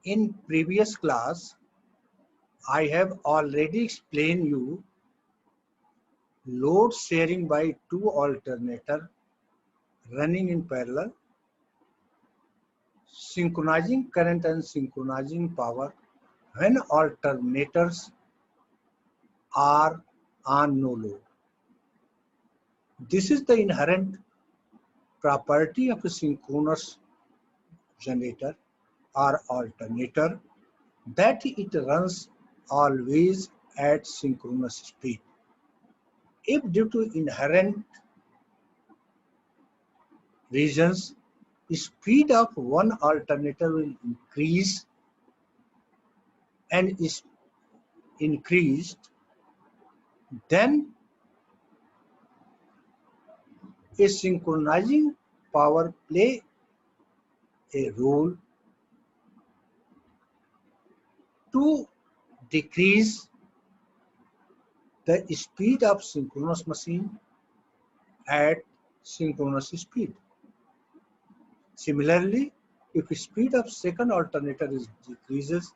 In previous class, I have already explained you load sharing by two alternator running in parallel, synchronizing current and synchronizing power when alternators are on no load. This is the inherent property of a synchronous generator or alternator, that it runs always at synchronous speed. If due to inherent reasons, speed of one alternator will increase and is increased, then a synchronizing power play a role to decrease the speed of synchronous machine at synchronous speed. Similarly, if speed of second alternator is decreases,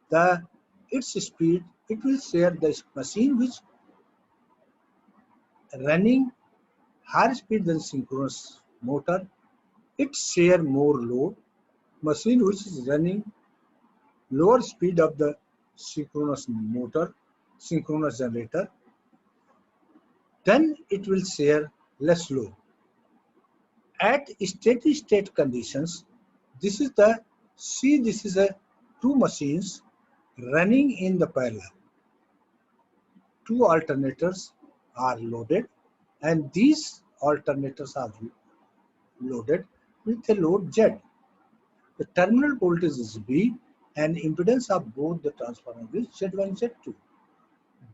the its speed, it will share the machine which running higher speed than synchronous motor, it share more load. Machine which is running lower speed of the synchronous motor, synchronous generator, then it will share less load. At steady state conditions, this is a two machines running in the parallel. Two alternators are loaded, and these alternators are loaded with a load Z. The terminal voltage is V, and impedance of both the transformer is Z1, Z2.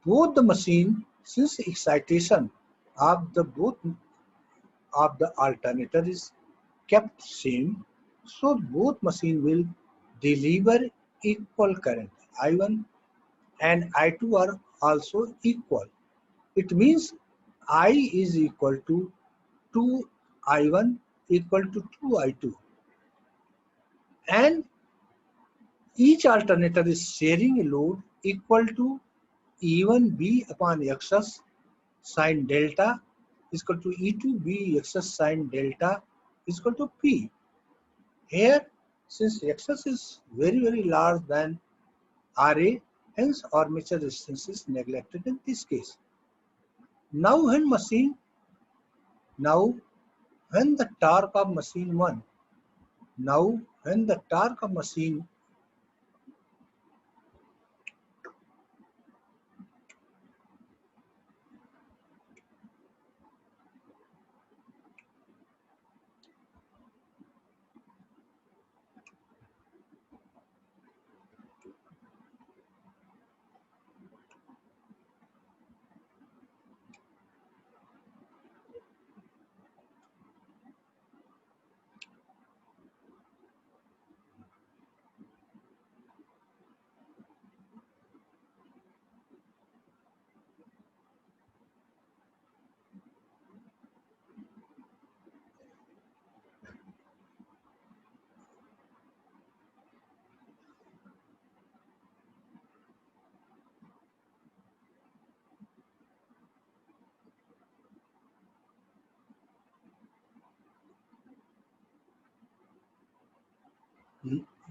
Both the machine, since excitation of the both of the alternator is kept same, so both machine will deliver equal current. I1 and I2 are also equal. It means I is equal to 2I1 equal to 2I2, and each alternator is sharing a load equal to E1B upon Xs sine delta is equal to E2B Xs sine delta is equal to P. Here, since Xs is very large than Ra, hence armature resistance is neglected in this case. Now when the torque of machine 1, now when the torque of machine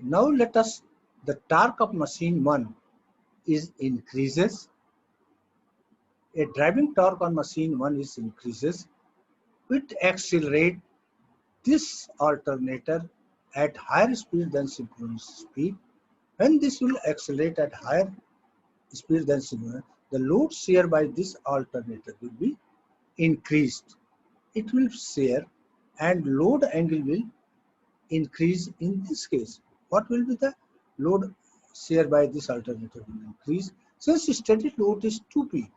now let us the torque of machine 1 is increases. A driving torque on machine 1 is increases. It accelerate this alternator at higher speed than synchronous speed. When this will accelerate at higher speed than synchronous, the load share by this alternator will be increased. It will share and load angle will increase in this case. What will be the load share by this alternator will increase? Since steady load is 2P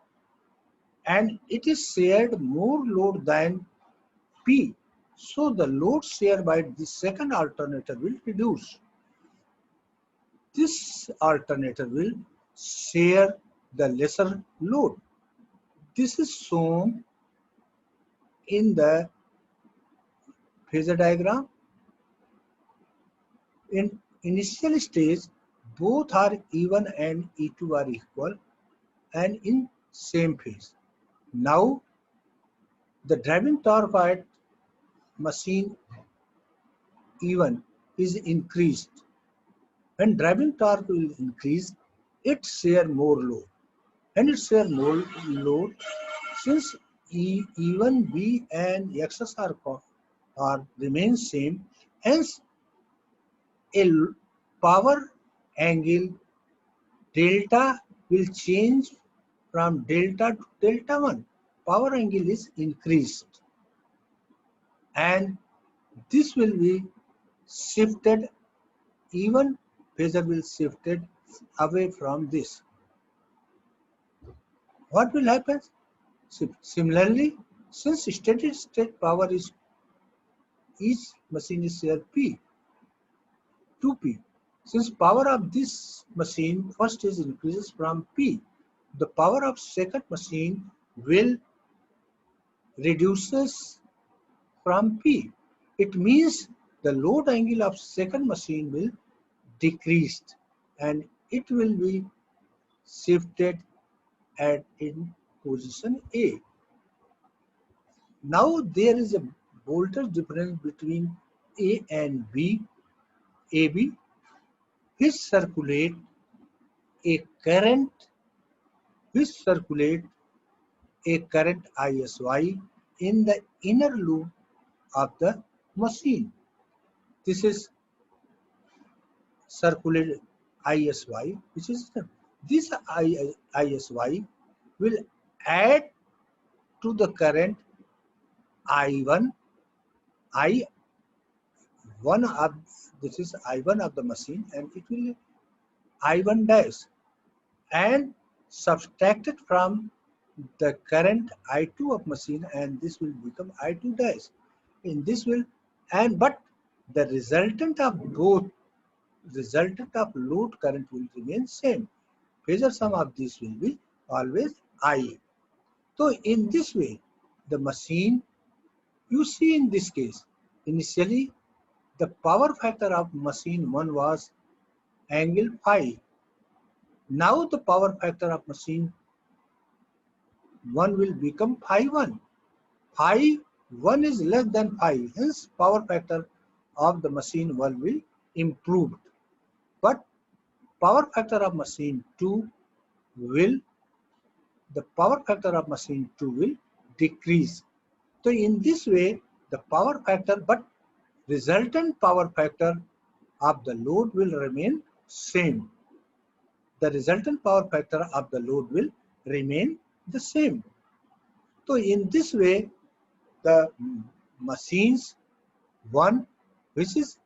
and it is shared more load than P, so the load share by the second alternator will reduce. This alternator will share the lesser load. This is shown in the phasor diagram. In initial stage both are E1 and E2 are equal and in same phase. Now the driving torque at machine E1 is increased. When driving torque will increase, it share more load. And it share more load since E1, B and Xs are remain same. Hence, a power angle delta will change from delta to delta 1. Power angle is increased and this will be shifted, even phasor will shifted away from this. What will happen? Similarly, since steady state power is each machine is share P, 2P. Since power of this machine first is increases from P, the power of second machine will reduces from P. It means the load angle of second machine will decrease and it will be shifted at in position A. Now there is a voltage difference between A and B, AB, which circulate a current which circulate a current ISY in the inner loop of the machine. This is circulated ISY, which is this ISY will add to the current I1, I1 of this is I1 of the machine, and it will I1 dash and subtracted from the current I2 of machine, and this will become I2 dash. In this will but the resultant of load current will remain same. Phasor sum of this will be always IA. So in this way, the machine, you see in this case, initially the power factor of machine 1 was angle phi. Now the power factor of machine 1 will become phi 1. Phi 1 is less than phi, hence power factor of the machine 1 will improve. But power factor of machine 2 will decrease. So in this way, the power factor, but resultant power factor of the load will remain same. The resultant power factor of the load will remain the same. So in this way, the machines one which is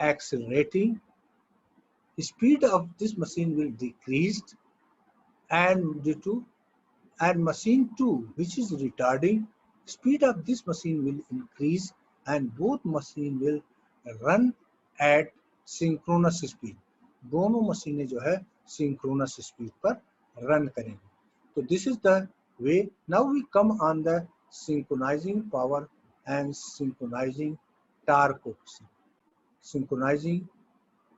accelerating, speed of this machine will decrease, and machine 2 which is retarding, speed of this machine will increase and both machine will run at synchronous speed. दोनों मशीनें जो है synchronous speed पर run करेंगे. So this is the way. Now we come on the synchronizing power and synchronizing torque coefficient. Synchronizing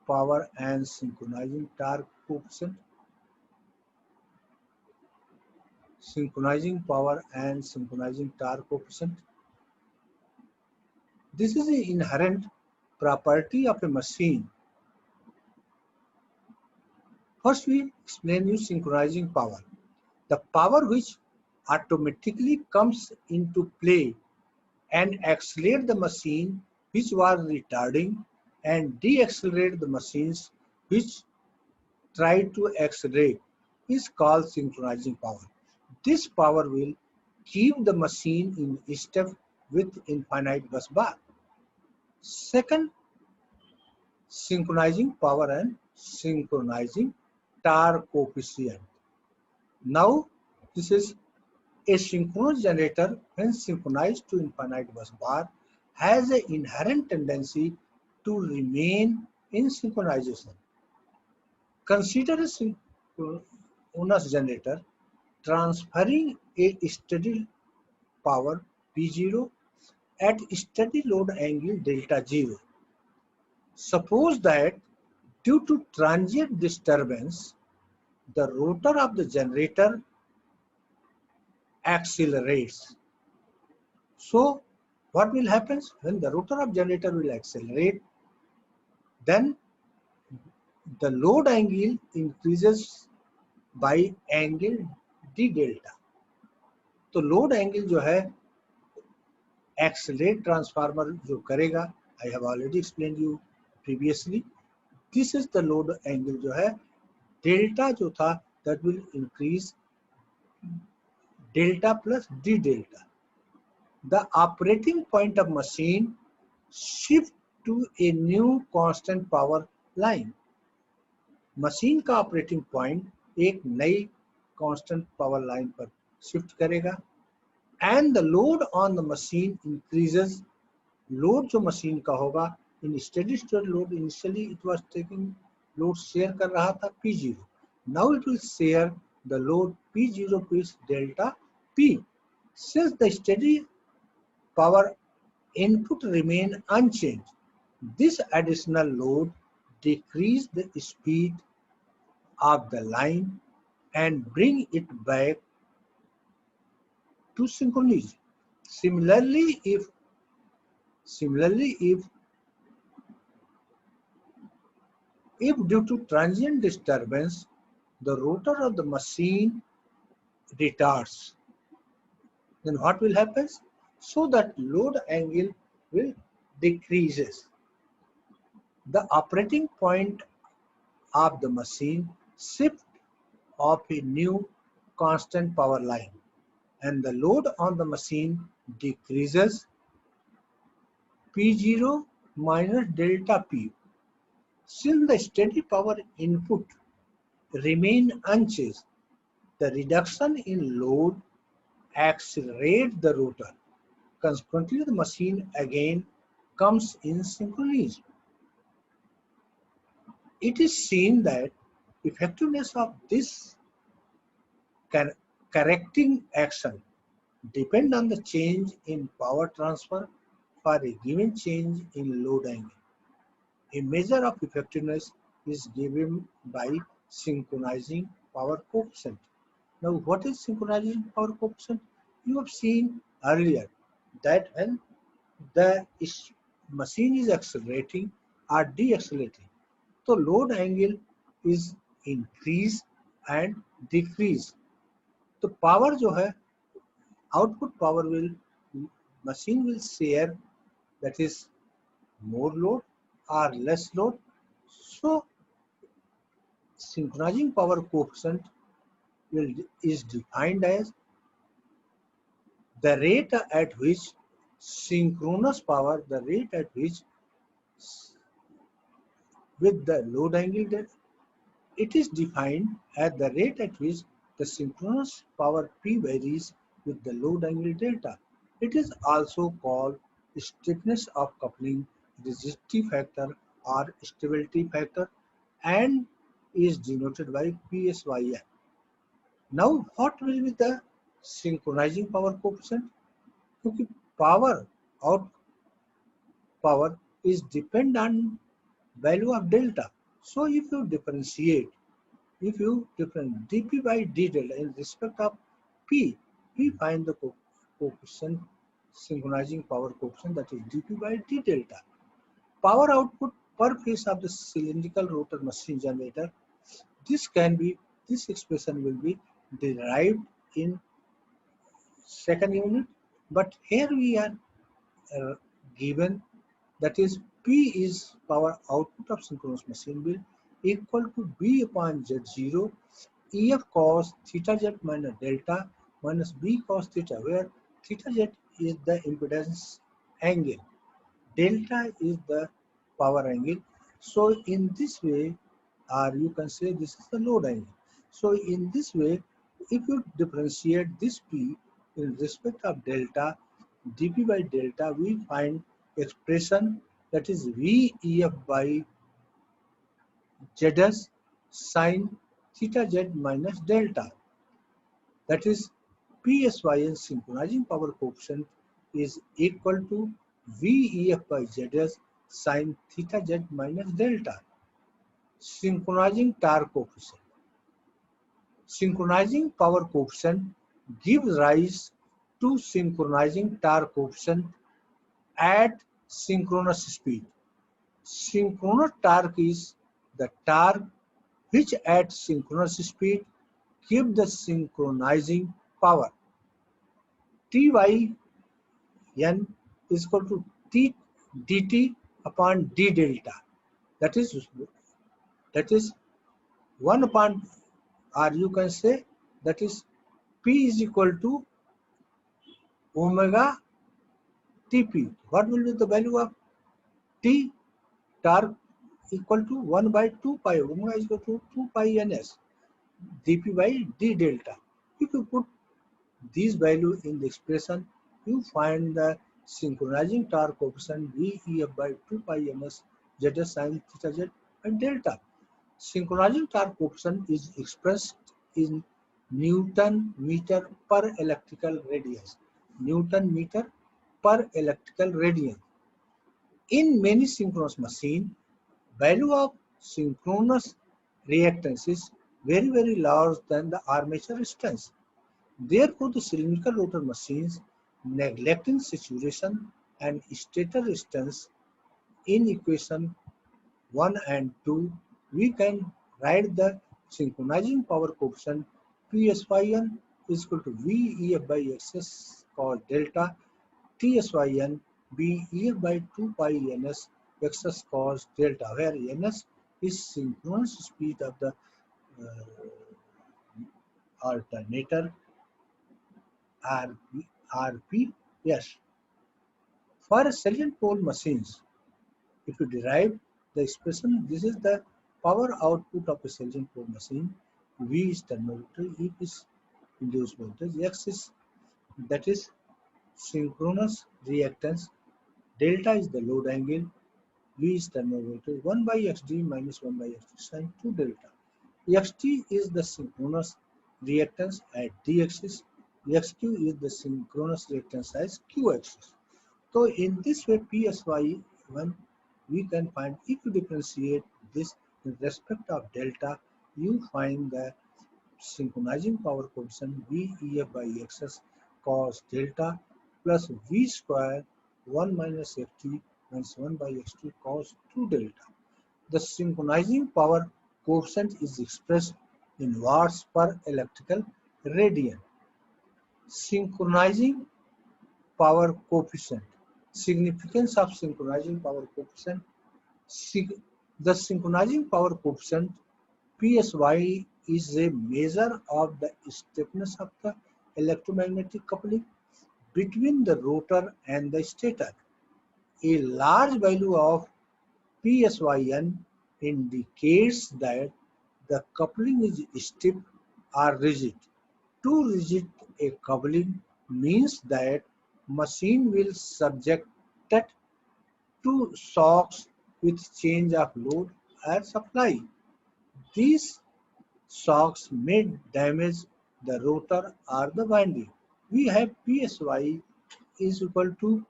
power and synchronizing torque coefficient. Synchronizing power and synchronizing torque coefficient. This is the inherent property of a machine. First we explain you synchronizing power. The power which automatically comes into play and accelerate the machine which was retarding and deaccelerate the machines which try to accelerate is called synchronizing power. This power will keep the machine in step with infinite bus bar. Second, synchronizing power and synchronizing torque coefficient. Now, this is a synchronous generator when synchronized to infinite bus bar has an inherent tendency to remain in synchronization. Consider a synchronous generator transferring a steady power P0 at steady load angle delta 0. Suppose that Due to transient disturbance, the rotor of the generator accelerates. So what will happen when the rotor of generator will accelerate? Then the load angle increases by angle d delta. तो load angle जो है accelerate transformer जो करेगा, I have already explain you previously, this is the load angle जो है delta जो था that will increase delta plus D delta. The operating point of machine shift to a new constant power line. Machine का operating point एक नई constant power line पर shift करेगा. And the load on the machine increases. Load जो machine का होगा in steady state load, initially it was taking load share कर रहा था P0. Now it will share the load P0 plus delta P. Since the steady power input remain unchanged, this additional load decrease the speed of the line and bring it back to synchronism. Similarly, if due to transient disturbance the rotor of the machine retards, then what will happen? So that load angle will decreases. The operating point of the machine shift of a new constant power line, and the load on the machine decreases P0 minus delta P. Since the steady power input remain unchanged, the reduction in load accelerates the rotor. Consequently, the machine again comes in synchronism. It is seen that effectiveness of this correcting action depend on the change in power transfer for a given change in load angle. A measure of effectiveness is given by synchronizing power coefficient. Now, what is synchronizing power coefficient? You have seen earlier that when the machine is accelerating or deaccelerating, so load angle is increase and decrease. तो power जो है, output power will, machine will share, that is more load or less load. So synchronizing power coefficient is defined as the rate at which synchronous power, the rate at which with the load angle, that it is defined as the rate at which the synchronous power P varies with the load angle delta. It is also called stiffness of coupling, resistive factor or stability factor, and is denoted by PSYN. Now, what will be the synchronizing power coefficient? क्योंकि power out power is depend on value of delta. So if you differentiate dp by d delta in respect of p, we find the coefficient, synchronizing power coefficient, that is dp by d delta. Power output per phase of the cylindrical rotor machine generator. This expression will be derived in second unit, but here we are given, that is P is power output of synchronous machine will equal to B upon Z0 EF cos theta Z minus delta minus B cos theta, where theta Z is the impedance angle, delta is the power angle. So in this way, or you can say this is the load angle. So in this way, if you differentiate this P in respect of delta, dp by delta, we find expression, that is VEF by Zs sine theta Z minus delta. That is PSYN, synchronizing power coefficient, is equal to VEF by Zs sine theta Z minus delta. synchronizing torque coefficient. Synchronizing power coefficient gives rise to synchronizing torque coefficient at synchronous speed. Synchronous torque is the torque which at synchronous speed gives the synchronizing power. Ty n is equal to T dt upon d delta. That is 1 upon, or you can say that is P is equal to omega Tp. What will be the value of T torque equal to 1 by 2 pi, omega is equal to 2 pi ns dp by d delta. If you put these values in the expression, you find the synchronizing torque coefficient VEF by 2 pi ns Zs sin theta z and delta. Synchronizing torque coefficient is expressed in Newton meter per electrical radius. Newton meter per electrical radian. In many synchronous machines, value of synchronous reactance is very large than the armature resistance. Therefore, the cylindrical rotor machines neglecting saturation and stator resistance in equation 1 and 2, we can write the synchronizing power coefficient Psyn is equal to VEF by Xs cos delta Tsyn BEF by 2 pi ns Xs cos delta, where ns is synchronous speed of the alternator RP. Yes. For salient pole machines, if you derive the expression, this is the power output of a salient pole machine. V is terminal voltage, E is induced voltage, X is, that is, synchronous reactance, delta is the load angle, V is terminal voltage, 1 by xd minus 1 by xd sin 2 delta. Xt is the synchronous reactance at d axis, xq is the synchronous reactance as q axis. So in this way, Psy1 we can find, if you differentiate this in respect of delta, you find the synchronizing power coefficient VEF by Xs cos delta plus V square 1 minus Ft minus 1 by Xt cos 2 delta. The synchronizing power coefficient is expressed in watts per electrical radian. Synchronizing power coefficient. Significance of synchronizing power coefficient. The synchronizing power coefficient Psy is a measure of the stiffness of the electromagnetic coupling between the rotor and the stator. A large value of Psyn indicates that the coupling is stiff or rigid. Too rigid a coupling means that machine will subjected to shocks with change of load or supply. These shocks may damage the rotor or the winding. We have Psy is equal to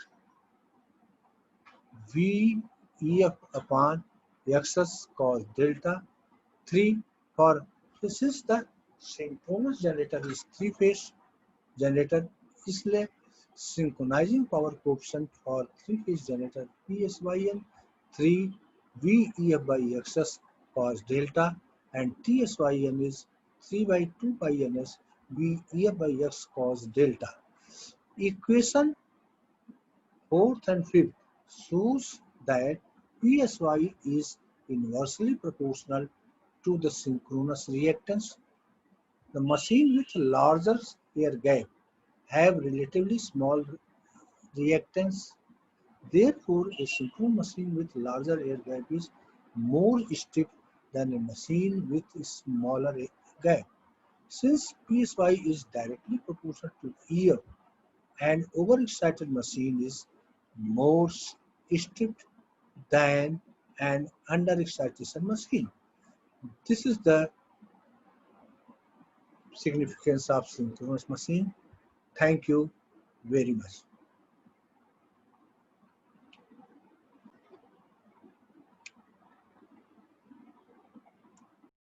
VEF upon Xs cos delta 3 for, this is the synchronous generator is 3-phase generator, इसलिए synchronizing power coefficient for 3-phase generator Psyn 3 VEF by Xs cos delta and Tsyn is 3 by 2 pi ns VEF by X cos delta. Equation 4th and 5th shows that Psy is inversely proportional to the synchronous reactance. The machine with larger air gap have relatively small reactance. Therefore, a synchronous machine with larger air gap is more stiff than a machine with a smaller air gap. Since Psy is directly proportional to EF, an overexcited machine is more stiff than an underexcitation machine. This is the significance of synchronous machine. Thank you very much.